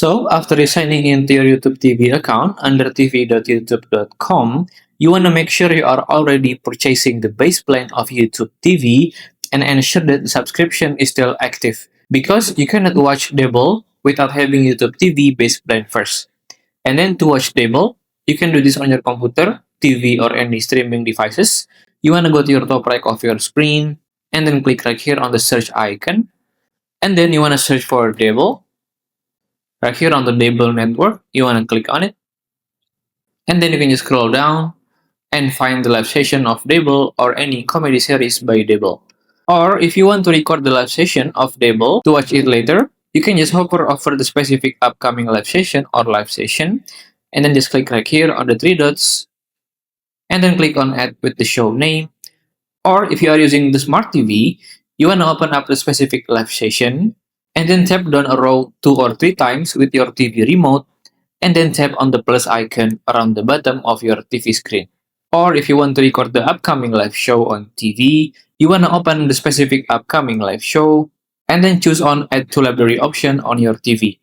So, after you signing into your YouTube TV account under tv.youtube.com, you want to make sure you are already purchasing the base plan of YouTube TV and ensure that the subscription is still active. Because you cannot watch Dabl without having YouTube TV base plan first. And then to watch Dabl, you can do this on your computer, TV, or any streaming devices. You want to go to your top right of your screen and then click right here on the search icon. And then you want to search for Dabl. Right here on the Dabl network, you want to click on it. And then you can just scroll down and find the live session of Dabl or any comedy series by Dabl. Or if you want to record the live session of Dabl to watch it later, you can just hover over the specific upcoming live session or live session and then just click right here on the three dots and then click on add with the show name. Or if you are using the smart TV, you want to open up the specific live session and then tap down a row 2 or 3 times with your TV remote and then tap on the plus icon around the bottom of your TV screen. Or if you want to record the upcoming live show on TV, you want to open the specific upcoming live show and then choose on add to library option on your TV.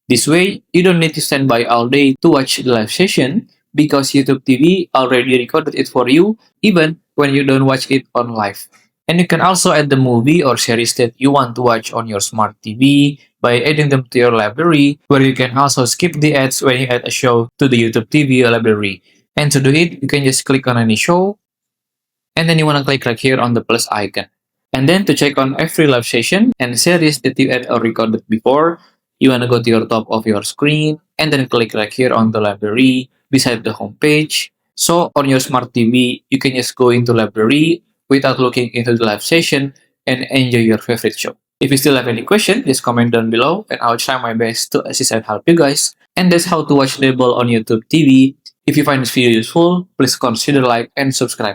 This way, you don't need to stand by all day to watch the live session because YouTube TV already recorded it for you even when you don't watch it on live. And you can also add the movie or series that you want to watch on your smart TV by adding them to your library, where you can also skip the ads when you add a show to the YouTube TV library. And to do it, you can just click on any show, and then you want to click right here on the plus icon. And then to check on every live session and series that you add or recorded before, you want to go to your top of your screen, and then click right here on the library beside the home page. So on your smart TV, you can just go into library without looking into the live session and enjoy your favorite show. If you still have any question, just comment down below and I'll try my best to assist and help you guys. And that's how to watch Dabl on YouTube TV. If you find this video useful, please consider like and subscribe.